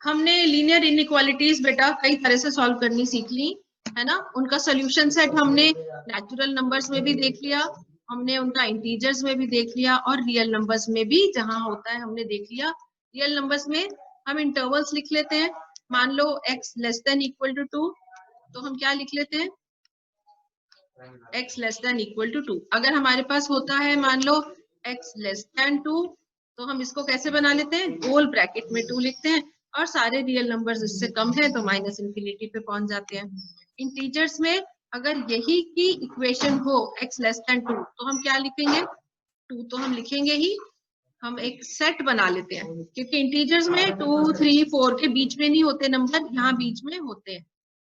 हमने linear inequalities बेटा कई तरह से सॉल्व करनी सीख ली, है ना। उनका सोल्यूशन सेट हमने नेचुरल नंबर्स में भी देख लिया, हमने उनका इंटीजर्स में भी देख लिया, और रियल नंबर्स में भी जहां होता है हमने देख लिया। रियल नंबर्स में हम इंटरवल्स लिख लेते हैं। मान लो x less than equal to 2, तो हम क्या लिख लेते हैं, x less than equal to 2। अगर हमारे पास होता है मान लो x लेस देन 2, तो हम इसको कैसे बना लेते हैं, गोल ब्रैकेट में 2 लिखते हैं, और सारे रियल नंबर्स इससे कम है तो माइनस इन्फिनिटी पे पहुंच जाते हैं। इंटीजर्स में अगर यही की इक्वेशन हो x लेस देन 2, तो हम क्या लिखेंगे, 2 तो हम लिखेंगे ही, हम एक सेट बना लेते हैं, क्योंकि इंटीजर्स में 2, 3, 4 के बीच में नहीं होते नंबर, यहाँ बीच में होते हैं,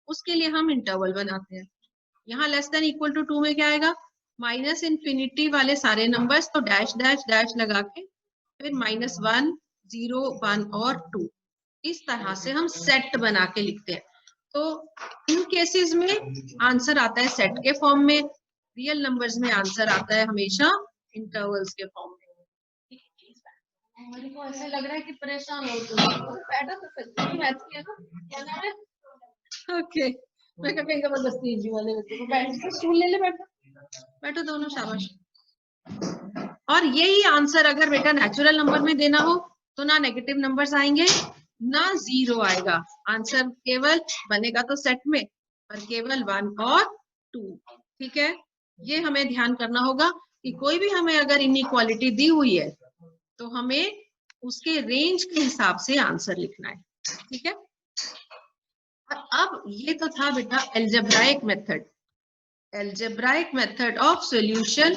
उसके लिए हम इंटरवल बनाते हैं। यहाँ लेस देन इक्वल टू 2 में क्या आएगा, माइनस इन्फिनिटी वाले सारे नंबर्स, तो डैश डैश डैश लगा के फिर -1, 0, 1 और 2, इस तरह से हम सेट बना के लिखते हैं। तो इन केसेस में आंसर आता है सेट के फॉर्म में, रियल नंबर्स में आंसर आता है हमेशा इंटरवल्स के फॉर्म में। मेरे को ऐसा लग रहा है कि परेशान हो तुम, बैठो तो सच्ची मैथ किया ना, क्या नाम है, ओके। मैं कहीं जबरदस्ती जी वाले बच्चे को बैठ के स्टूल ले ले, बैठो बैठो दोनों, शाबाश। और यही आंसर अगर बेटा नेचुरल नंबर में देना हो तो ना नेगेटिव नंबर्स आएंगे ना जीरो आएगा, आंसर केवल बनेगा तो सेट में पर केवल 1 और 2, ठीक है। ये हमें ध्यान करना होगा कि कोई भी हमें अगर इनइक्वालिटी दी हुई है तो हमें उसके रेंज के हिसाब से आंसर लिखना है, ठीक है। और अब ये तो था बेटा algebraic method, algebraic method of solution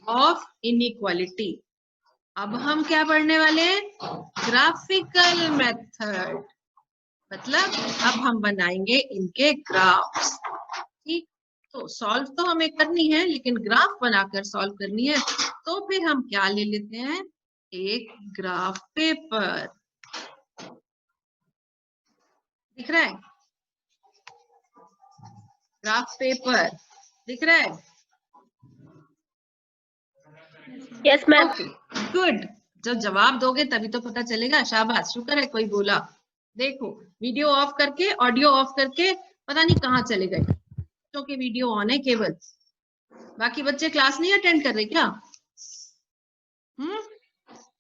of inequality. अब हम क्या पढ़ने वाले हैं, ग्राफिकल मेथड, मतलब अब हम बनाएंगे इनके ग्राफ्स, ठीक। तो सॉल्व तो हमें करनी है लेकिन ग्राफ बनाकर सॉल्व करनी है, तो फिर हम क्या ले लेते हैं, एक ग्राफ पेपर, दिख रहा है, ग्राफ पेपर दिख रहा है, यस मैम। Okay good. जब जवाब दोगे तभी तो पता चलेगा, शाबाश, शुक्र है कोई बोला। देखो वीडियो ऑफ करके, ऑडियो ऑफ करके पता नहीं कहाँ चले गए, क्योंकि वीडियो ऑन है केवल, बाकी बच्चे क्लास नहीं अटेंड कर रहे क्या,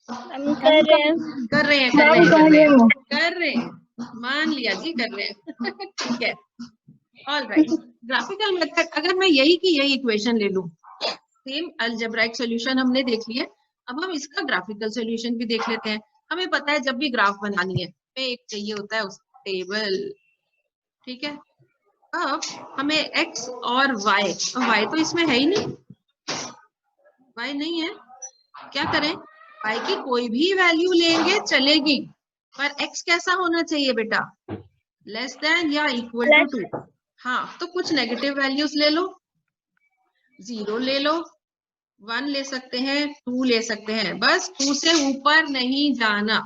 कर रहे हैं। कर रहे हैं, कर रहे हैं, कर रहे हैं, कर रहे हैं, मान लिया जी, कर रहे हैं ठीक है, ऑल राइट। ग्राफिकल मेथड, अगर मैं यही की यही इक्वेशन ले लूं, सेम अलजेब्राइक सॉल्यूशन हमने देख लिया, अब हम इसका ग्राफिकल सॉल्यूशन भी देख लेते हैं। हमें पता है जब भी ग्राफ बनानी है हमें एक चाहिए होता है उस टेबल, ठीक है। अब हमें x और y तो इसमें है ही नहीं, y नहीं है, क्या करें, y की कोई भी वैल्यू लेंगे चलेगी, पर x कैसा होना चाहिए बेटा, लेस देन या इक्वल टू 2। हाँ तो कुछ नेगेटिव वैल्यूज ले लो, 0 ले लो, 1 ले सकते हैं, 2 ले सकते हैं, बस 2 से ऊपर नहीं जाना,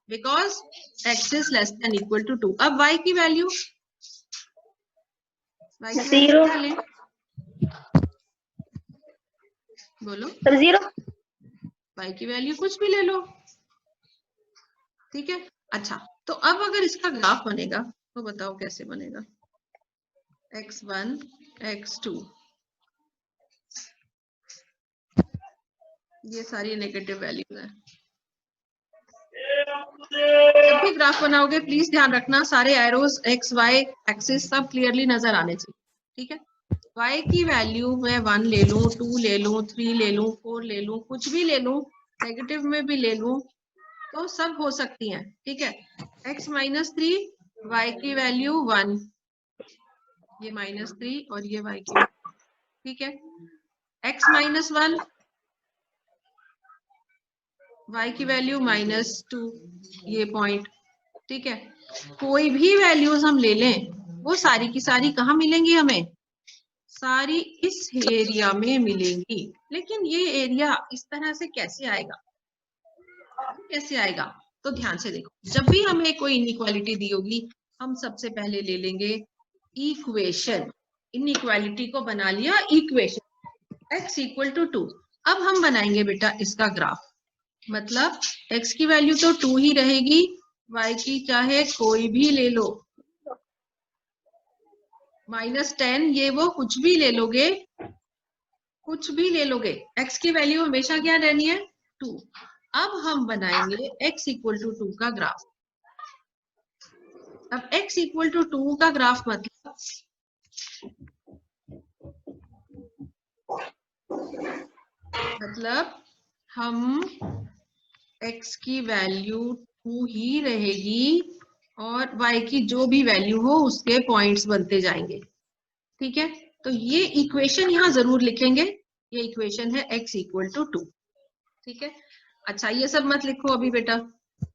because x is less than equal to 2। अब y की वैल्यू, जीरो, क्या लें, बोलो, 0। y की वैल्यू कुछ भी ले लो, ठीक है। अच्छा तो अब अगर इसका ग्राफ बनेगा तो बताओ कैसे बनेगा, x1 x2, ये सारी नेगेटिव वैल्यूज है। जब भी ग्राफ बनाओगे प्लीज ध्यान रखना सारे एरोस एक्स वाई एक्सिस सब क्लियरली नजर आने चाहिए, ठीक है। y की वैल्यू मैं 1 ले लूं, 2 ले लूं, 3 ले लूं, 4 ले लूं, कुछ भी ले लूं, नेगेटिव में भी ले लूं, तो सब हो सकती हैं, ठीक है। x -3, y की वैल्यू 1, ये -3 और ये y की, ठीक है। x -1, y की वैल्यू -2, ये पॉइंट, ठीक है। कोई भी वैल्यूज हम ले लें वो सारी की सारी कहाँ मिलेंगी हमें, सारी इस एरिया में मिलेंगी। लेकिन ये एरिया इस तरह से कैसे आएगा, कैसे आएगा, तो ध्यान से देखो, जब भी हमें कोई इनइक्वालिटी दी होगी हम सबसे पहले ले लेंगे इक्वेशन, इनइक्वालिटी को बना लिया इक्वेशन, x इक्वल टू 2। अब हम बनाएंगे बेटा इसका ग्राफ, मतलब x की वैल्यू तो 2 ही रहेगी, y की चाहे कोई भी ले लो, -10 ये वो कुछ भी ले लोगे, कुछ भी ले लोगे, x की वैल्यू हमेशा क्या रहनी है 2। अब हम बनाएंगे x इक्वल टू 2 का ग्राफ। अब x इक्वल टू 2 का ग्राफ मतलब हम x की वैल्यू 2 ही रहेगी और y की जो भी वैल्यू हो उसके पॉइंट्स बनते जाएंगे। ठीक है, तो ये इक्वेशन यहां जरूर लिखेंगे, ये इक्वेशन है x इक्वल टू 2। ठीक है, अच्छा ये सब मत लिखो अभी बेटा,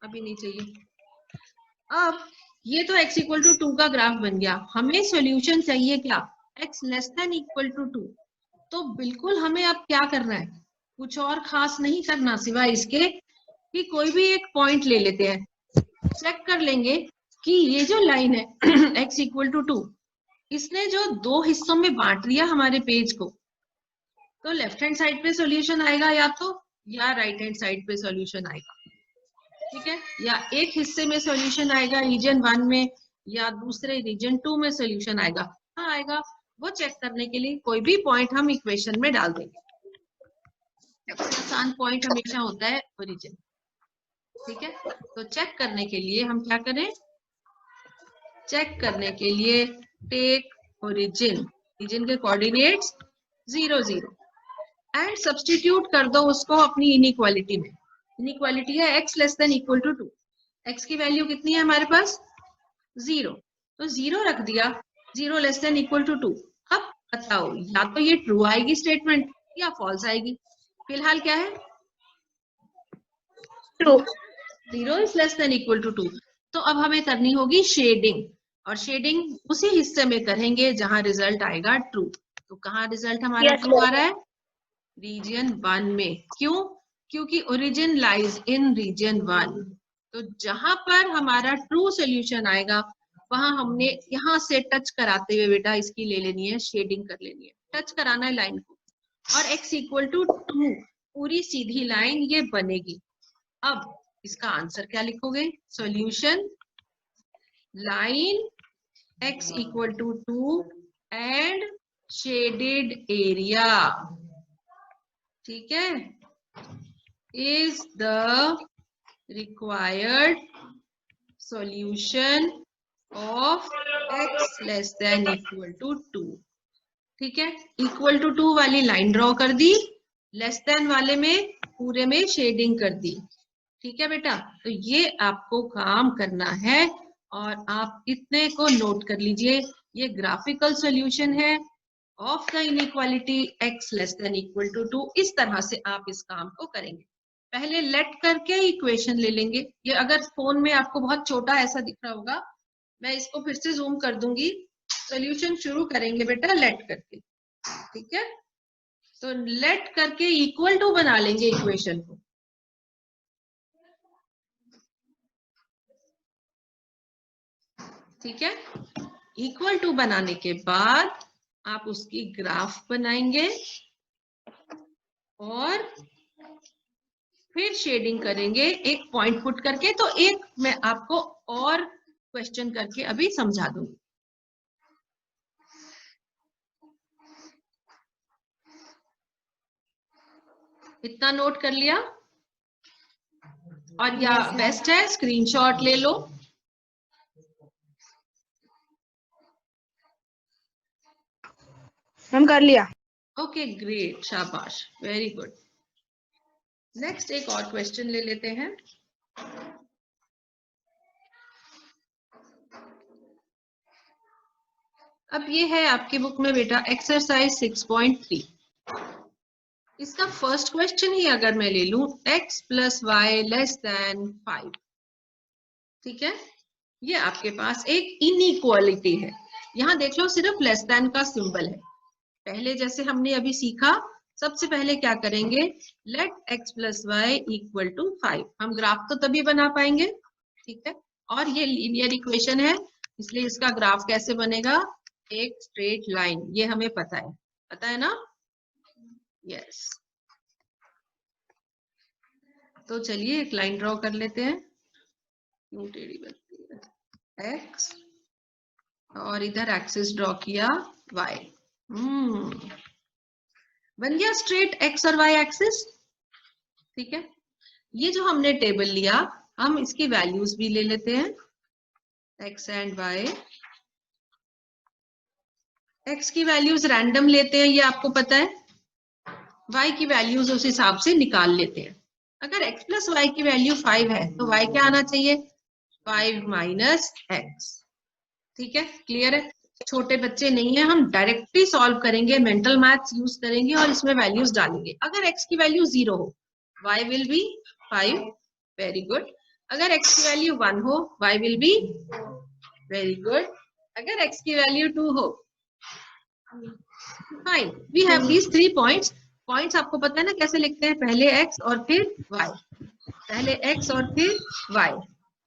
अभी नहीं चाहिए। अब ये तो x इक्वल टू 2 का ग्राफ बन गया, हमें सॉल्यूशन चाहिए क्या, x less than equal to 2। तो बिल्कुल हमें अब क्या करना है, कुछ और खास नहीं करना सिवाय इसके कि कोई भी एक पॉइंट ले लेते हैं, चेक कर लेंगे कि ये जो लाइन है x इक्वल टू 2, इसने जो दो हिस्सों में बांट दिया हमारे पेज को, तो लेफ्ट हैंड साइड पे सॉल्यूशन आएगा या राइट हैंड साइड पे सॉल्यूशन आएगा। ठीक है, या एक हिस्से में सॉल्यूशन आएगा रीजन 1 में, या दूसरे रीजन 2 में सॉल्यूशन आएगा, कहाँ आएगा वो चेक करने के लिए कोई भी पॉइंट हम इक्वेशन में डाल देंगे। सबसे आसान पॉइंट हमेशा होता है ओरिजिन। ठीक है, तो चेक करने के लिए हम क्या करें, चेक करने के लिए टेक ओरिजिन, ओरिजिन के कोऑर्डिनेट्स 0 0 एंड सब्स्टिट्यूट कर दो उसको अपनी इनइक्वालिटी में। इनइक्वालिटी है x less than equal to 2, x की वैल्यू कितनी है हमारे पास 0, तो 0 रख दिया, 0 लेस देन इक्वल टू 2। अब बताओ या तो ये ट्रू आएगी स्टेटमेंट या फॉल्स आएगी, फिलहाल क्या है true. 0 is less than equal to 2। तो अब हमें करनी होगी शेडिंग, और शेडिंग उसी हिस्से में करेंगे जहां रिजल्ट आएगा ट्रू। तो कहाँ रिजल्ट हमारा Yes, ट्रू आ ma'am. रहा है, रीजन 1 में। क्यों, क्योंकि ओरिजिन लाइज इन रीजन 1। तो जहां पर हमारा ट्रू सोल्यूशन आएगा वहां हमने यहां से टच कराते हुए बेटा इसकी ले लेनी है, शेडिंग कर लेनी है, टच कराना है लाइन को, और x इक्वल टू 2 पूरी सीधी लाइन ये बनेगी। अब इसका आंसर क्या लिखोगे, solution line x equal to 2 and shaded area, ठीक है, is the required solution of x less than equal to 2। ठीक है, इक्वल टू 2 वाली लाइन ड्रॉ कर दी, लेस देन वाले में पूरे में शेडिंग कर दी। ठीक है बेटा, तो ये आपको काम करना है और आप इतने को नोट कर लीजिए, ये ग्राफिकल सॉल्यूशन है of the inequality x less than equal to 2। इस तरह से आप इस काम को करेंगे, पहले लेट करके इक्वेशन ले लेंगे। ये अगर फोन में आपको बहुत छोटा ऐसा दिख रहा होगा, मैं इसको फिर से जूम कर दूंगी, सॉल्यूशन शुरू करेंगे बेटा लेट करके। ठीक है, तो लेट करके इक्वल टू बना लेंगे इक्वेशन को। ठीक है, इक्वल टू बनाने के बाद आप उसकी ग्राफ बनाएंगे और फिर शेडिंग करेंगे एक पॉइंट पुट करके। तो एक मैं आपको और क्वेश्चन करके अभी समझा दूंगी। इतना नोट कर लिया, और या बेस्ट है स्क्रीनशॉट ले लो। हम कर लिया। ओके ग्रेट, शाबाश, वेरी गुड। नेक्स्ट एक और क्वेश्चन ले लेते हैं। अब ये है आपकी बुक में बेटा एक्सरसाइज 6.3। इसका फर्स्ट क्वेश्चन ही अगर मैं ले लूं, x plus y less than 5। ठीक है, ये आपके पास एक इनइक्वालिटी है, यहां देख लो सिर्फ लेस देन का सिंबल है। पहले जैसे हमने अभी सीखा, सबसे पहले क्या करेंगे, let x plus y equal to 5। हम ग्राफ तो तभी बना पाएंगे, ठीक है, और ये लीनियर इक्वेशन है इसलिए इसका ग्राफ कैसे बनेगा, एक स्ट्रेट लाइन, ये हमें पता है ना, यस। तो चलिए एक लाइन ड्रॉ कर लेते हैं, क्यों टेढ़ी बनती है, x और इधर एक्सिस ड्रॉ किया y। बन गया स्ट्रेट x और y एक्सिस। ठीक है, ये जो हमने टेबल लिया हम इसकी वैल्यूज भी ले लेते हैं, x एंड y। x की वैल्यूज रैंडम लेते हैं, ये आपको पता है, y की वैल्यूज उस हिसाब से निकाल लेते हैं। अगर x प्लस वाई की वैल्यू 5 है तो y क्या आना चाहिए, 5 माइनस x। ठीक है, क्लियर है। छोटे बच्चे नहीं है, हम डायरेक्टली सॉल्व करेंगे, मेंटल मैथ्स यूज करेंगे और इसमें वैल्यूज डालेंगे। अगर x की वैल्यू 0 हो y will be 5, very good. अगर x की वैल्यू 1 हो y will be, very good. अगर x की वैल्यू 2 हो, fine. We have these 3 points. Points आपको पता है ना कैसे लिखते हैं, पहले x और फिर y, पहले x और फिर y,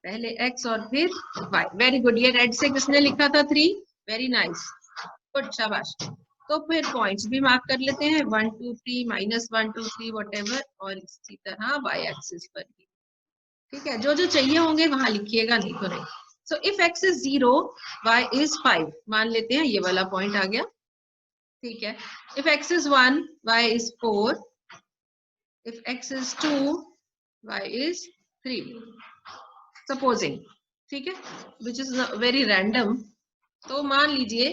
पहले x और फिर y। Very good. ये रेड से किसने लिखा था 3, वेरी नाइस, गुड, शाबाश। तो फिर पॉइंट्स भी मार्क कर लेते हैं, 1 2 3 माइनस 1 2 3 व्हाटएवर, और इसी तरह y एक्सिस पर भी। ठीक है, जो जो चाहिए होंगे वहां लिखिएगा, नहीं तो नहीं। So if x is 0 y is 5, मान लेते हैं ये वाला पॉइंट आ गया। ठीक है, if x is 1 y is 4, if x is 2 y is 3, supposing. ठीक है, विच इज वेरी रैंडम। तो मान लीजिए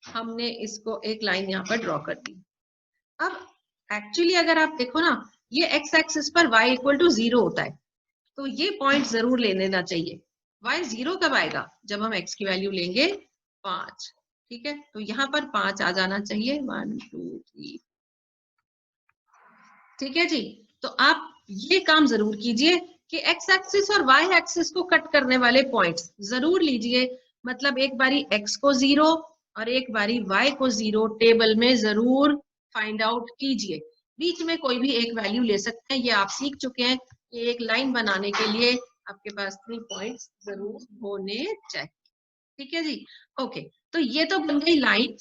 हमने इसको एक लाइन यहाँ पर ड्रॉ कर दी। अब एक्चुअली अगर आप देखो ना, ये x एक्सिस पर y इक्वल टू 0 होता है, तो ये पॉइंट जरूर ले लेना चाहिए। y 0 कब आएगा, जब हम x की वैल्यू लेंगे 5। ठीक है, तो यहाँ पर 5 आ जाना चाहिए, 1 2 3। ठीक है जी, तो आप ये काम जरूर कीजिए कि x एक्सिस और y एक्सिस को कट करने वाले पॉइंट्स जरूर लीजिए। मतलब एक बारी x को 0 और एक बारी y को 0 टेबल में जरूर फाइंड आउट कीजिए। बीच में कोई भी एक वैल्यू ले सकते हैं, ये आप सीख चुके हैं कि एक लाइन बनाने के लिए आपके पास 3 पॉइंट्स जरूर होने चाहिए। ठीक है जी, ओके। तो ये तो बन गई लाइन।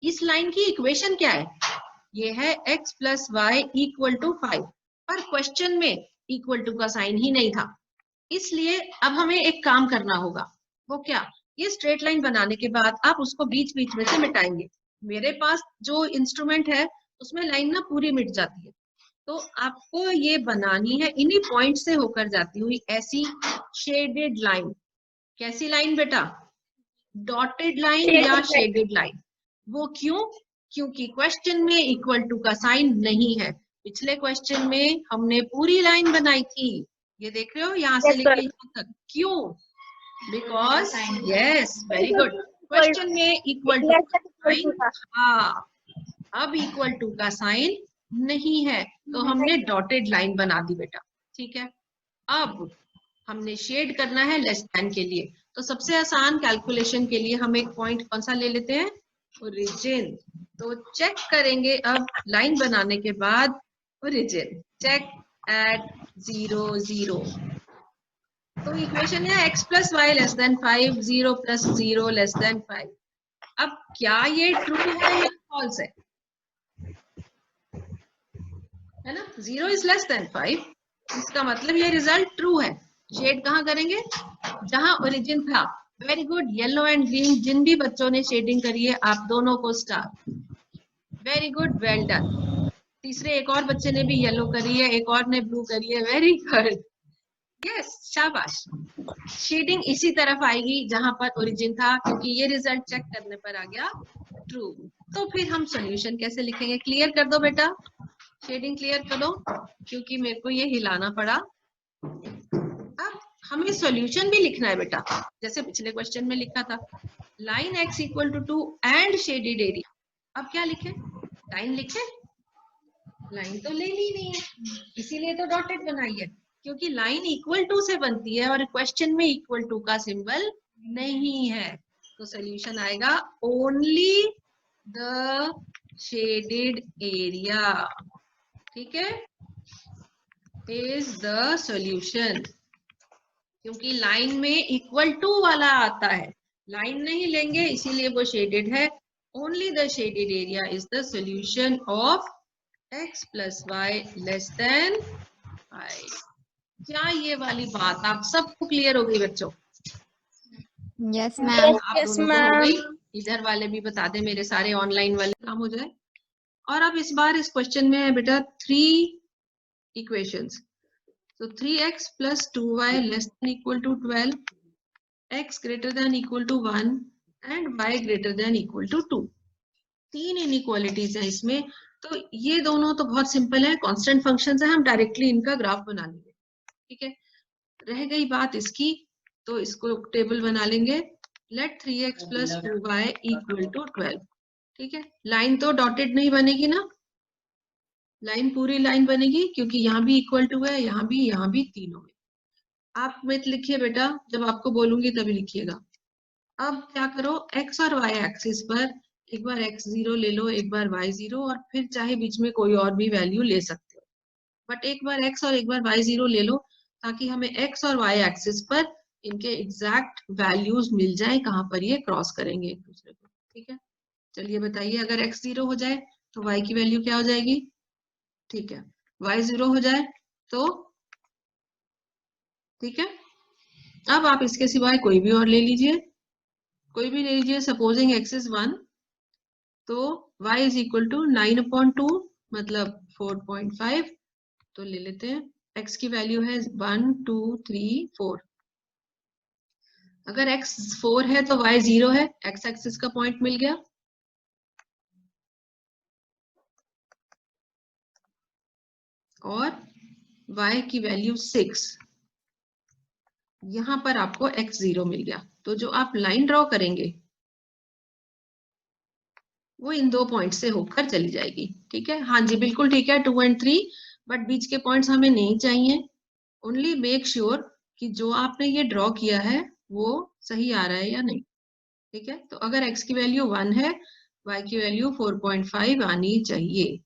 इस लाइन की इक्वेशन क्या है, ये है x plus y equal to 5, पर क्वेश्चन में इक्वल टू का साइन ही नहीं था, इसलिए अब हमें एक काम करना होगा। वो क्या, ये स्ट्रेट लाइन बनाने के बाद आप उसको बीच बीच में से मिटाएंगे। मेरे पास जो इंस्ट्रूमेंट है उसमें लाइन ना पूरी मिट जाती है, तो आपको ये बनानी है इन्हीं पॉइंट से होकर जाती हुई ऐसी शेडेड लाइन। कैसी लाइन बेटा, डॉटेड लाइन या शेडेड लाइन। वो क्यों, क्योंकि क्वेश्चन में इक्वल टू का साइन नहीं है। पिछले क्वेश्चन में हमने पूरी लाइन बनाई थी, ये देख रहे हो, यहाँ से लेके यहाँ तक। क्यों, because, yes, very good, question में इक्वल टू का साइन, हाँ, अब इक्वल टू का साइन नहीं है, तो हमने डॉटेड लाइन बना दी बेटा। ठीक है, अब हमने शेड करना है लेस देन के लिए, तो सबसे आसान कैलकुलेशन के लिए हम एक पॉइंट कौन सा ले लेते हैं, ओरिजिन। तो चेक करेंगे अब लाइन बनाने के बाद ओरिजिन, चेक एट 0 0। तो इक्वेशन है x plus y less than 5, 0 plus 0 less than 5। अब क्या ये ट्रू है या फॉल्स है ना, 0 इज लेस देन 5, इसका मतलब ये रिजल्ट ट्रू है। शेड कहाँ करेंगे, जहां ओरिजिन था। Very good, yellow and green जिन भी बच्चों ने शेडिंग करी है आप दोनों को star, very good, well done. तीसरे एक और बच्चे ने भी येलो करी है, एक और ने ब्लू करी है, वेरी गुड, यस, शाबाश। शेडिंग इसी तरफ आएगी जहां पर ओरिजिन था, क्योंकि ये रिजल्ट चेक करने पर आ गया ट्रू। तो फिर हम सॉल्यूशन कैसे लिखेंगे, क्लियर कर दो बेटा, शेडिंग क्लियर कर दो, क्योंकि मेरे को ये हिलाना पड़ा। अब हमें सॉल्यूशन भी लिखना है बेटा, जैसे पिछले क्वेश्चन में लिखा था, line x equal to 2 and shaded area. अब क्या लिखे, लाइन लिखे, लाइन तो ले ली नहीं है, इसीलिए तो डॉटेड बनाई है, क्योंकि लाइन इक्वल टू से बनती है और क्वेश्चन में इक्वल टू का सिंबल नहीं है। तो सॉल्यूशन आएगा ओनली द शेडेड एरिया। ठीक है, इज द सॉल्यूशन, क्योंकि लाइन में इक्वल टू वाला आता है, लाइन नहीं लेंगे इसीलिए वो शेडेड है। Only the shaded area is the solution of x plus y less than 5। क्या ये वाली बात आप सबको क्लियर हो गई बच्चों? Yes ma'am. आप Yes, दोनों को हो ma'am. गई? इधर वाले भी बता दे, मेरे सारे ऑनलाइन वाले काम हो जाए। और अब इस बार इस क्वेश्चन में है बेटा 3 equations. So 3x plus 2y less than equal to 12, x greater than equal to 1 and y greater than equal to 2. 3 inequalities है इसमें। तो ये दोनों तो बहुत सिंपल है, कांस्टेंट फंक्शंस है, हम डायरेक्टली इनका ग्राफ बना लेंगे। ठीक है, रह गई बात इसकी, तो इसको टेबल बना लेंगे। Let 3x plus 2y equal to 12। ठीक है, लाइन तो डॉटेड नहीं बनेगी ना, लाइन पूरी लाइन बनेगी, क्योंकि यहाँ भी इक्वल टू है, यहाँ भी तीनों में। आप मत लिखिए बेटा, जब आपको बोलूंगी तभी लिखिएगा। अब क्या करो, x और y एक्सिस पर एक बार x0 ले लो, एक बार y0, और फिर चाहे बीच में कोई और भी वैल्यू ले सकते हो, बट एक बार x और एक बार y0 ले लो, ताकि हमें x और y एक्सिस पर इनके एग्जैक्ट वैल्यूज मिल जाए, कहाँ पर ये क्रॉस करेंगे एक दूसरे को। ठीक है, चलिए बताइए, अगर x 0 हो जाए तो y की वैल्यू क्या हो जाएगी? ठीक है, y 0 हो जाए तो ठीक है। अब आप इसके सिवाय कोई भी और ले लीजिए, कोई भी ले लीजिए। सपोजिंग x इज 1, तो y इज इक्वल टू 9/2 मतलब 4.5, तो ले लेते हैं। x की वैल्यू है 1 2 3 4। अगर x 4 है तो y 0 है, x एक्सिस का पॉइंट मिल गया। और y की वैल्यू 6, यहां पर आपको x 0 मिल गया। तो जो आप लाइन ड्रॉ करेंगे वो इन 2 पॉइंट से होकर चली जाएगी। ठीक है, हाँ जी बिल्कुल ठीक है, 2 और 3, बट बीच के पॉइंट्स हमें नहीं चाहिए। ओनली मेक श्योर कि जो आपने ये ड्रॉ किया है वो सही आ रहा है या नहीं। ठीक है, तो अगर x की वैल्यू 1 है, y की वैल्यू 4.5 आनी चाहिए,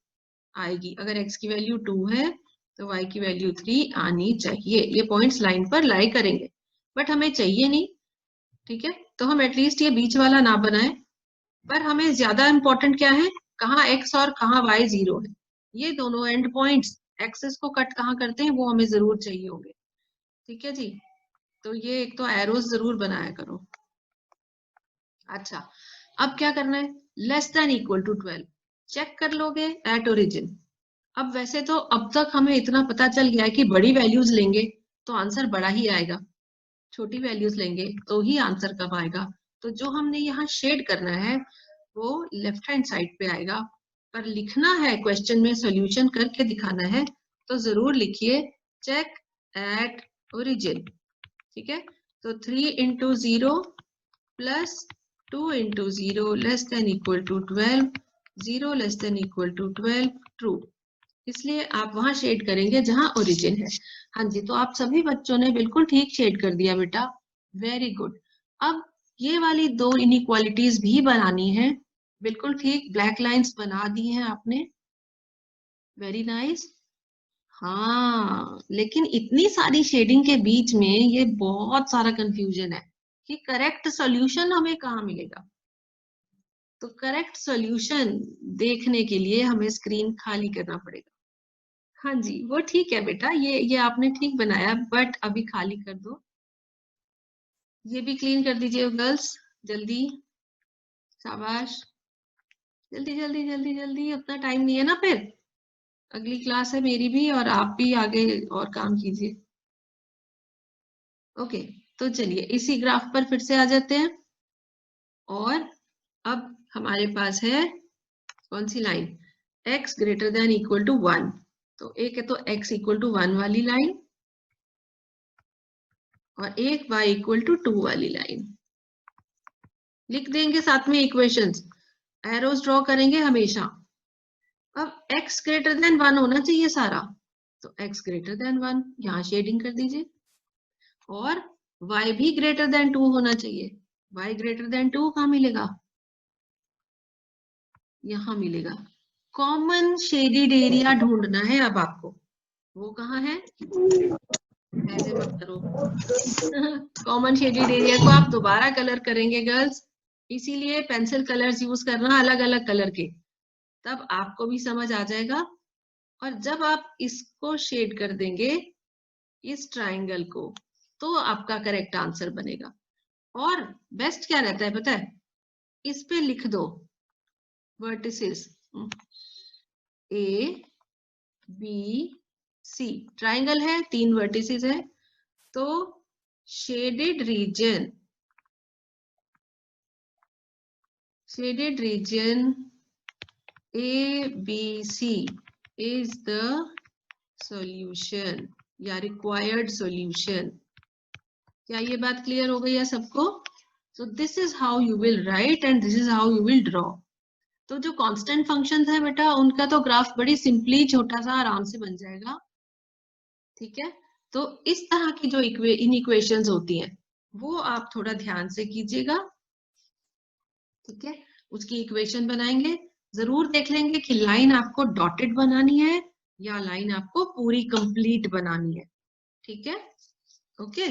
आएगी। अगर x की वैल्यू 2 है तो y की वैल्यू 3 आनी चाहिए। ये पॉइंट्स लाइन पर लाई करेंगे, बट हमें चाहिए नहीं। ठीक है, तो हम एटलीस्ट ये बीच वाला ना बनाए, पर हमें ज्यादा इंपॉर्टेंट क्या है, कहाँ x और कहाँ y 0 है। ये दोनों एंड पॉइंट्स एक्सिस को कट कहाँ करते हैं वो हमें जरूर चाहिए होंगे। ठीक है जी, तो ये एक तो एरोज जरूर बनाया करो। अच्छा, अब क्या करना है, less than equal to 12 check कर लोगे एट ओरिजिन। अब वैसे तो अब तक हमें इतना पता चल गया है कि बड़ी वैल्यूज लेंगे तो आंसर बड़ा ही आएगा, छोटी वैल्यूज लेंगे तो ही आंसर कम आएगा। तो जो हमने यहाँ शेड करना है वो लेफ्ट हैंड साइड पे आएगा, पर लिखना है क्वेश्चन में, सॉल्यूशन करके दिखाना है, तो जरूर लिखिए चेक एट ओरिजिन। ठीक है, तो 3 into 0 plus 2 into 0 less than equal to 12, 0 less than equal to 12, true. इसलिए आप वहां शेड करेंगे जहां ओरिजिन है। हाँ जी, तो आप सभी बच्चों ने बिल्कुल ठीक शेड कर दिया बेटा, वेरी गुड। अब ये वाली 2 इनइक्वालिटीज भी बनानी है, बिल्कुल ठीक, ब्लैक लाइंस बना दी हैं आपने, वेरी नाइस। हाँ, लेकिन इतनी सारी शेडिंग के बीच में ये बहुत सारा कंफ्यूजन है कि करेक्ट सॉल्यूशन हमें कहाँ मिलेगा। तो करेक्ट सॉल्यूशन देखने के लिए हमें स्क्रीन खाली करना पड़ेगा। हाँ जी, वो ठीक है बेटा, ये आपने ठीक बनाया, बट अभी खाली कर दो। ये भी क्लीन कर दीजिए गर्ल्स, जल्दी, शाबाश, जल्दी जल्दी जल्दी जल्दी, उतना टाइम नहीं है ना, फिर अगली क्लास है मेरी भी, और आप भी आगे और काम कीजिए। ओके, तो चलिए इसी ग्राफ पर फिर से आ जाते हैं। और अब हमारे पास है कौन सी line, x greater than equal to 1। तो एक है तो x इक्वल टू 1 वाली लाइन, और एक y इक्वल टू 2 वाली लाइन। लिख देंगे साथ में इक्वेशंस, एरोज ड्रॉ करेंगे हमेशा। अब x ग्रेटर देन 1 होना चाहिए सारा, तो x ग्रेटर देन 1 यहाँ शेडिंग कर दीजिए, और y भी ग्रेटर देन 2 होना चाहिए। y ग्रेटर देन 2 कहाँ मिलेगा, यहाँ मिलेगा। कॉमन शेडेड एरिया ढूंढना है अब आपको, वो कहाँ है, ऐसे मत करो। कॉमन शेडेड एरिया को आप दोबारा कलर करेंगे गर्ल्स, इसीलिए पेंसिल कलर्स यूज करना अलग अलग कलर के, तब आपको भी समझ आ जाएगा। और जब आप इसको शेड कर देंगे, इस ट्राइंगल को, तो आपका करेक्ट आंसर बनेगा। और बेस्ट क्या रहता है पता है, इस पे लिख दो vertices A B C, triangle है 3 वर्टिसेस है, तो shaded region A B C is the solution या required solution। क्या ये बात क्लियर हो गई है सबको? So this is how you will write and this is how you will draw। तो जो कांस्टेंट फंक्शंस है बेटा, उनका तो ग्राफ बड़ी सिंपली छोटा सा आराम से बन जाएगा, ठीक है। तो इस तरह की जो इनइक्वेशंस होती हैं वो आप थोड़ा ध्यान से कीजिएगा, ठीक है। उसकी इक्वेशन बनाएंगे, जरूर देख लेंगे कि लाइन आपको डॉटेड बनानी है या लाइन आपको पूरी कंप्लीट बनानी है, ठीक है। ओके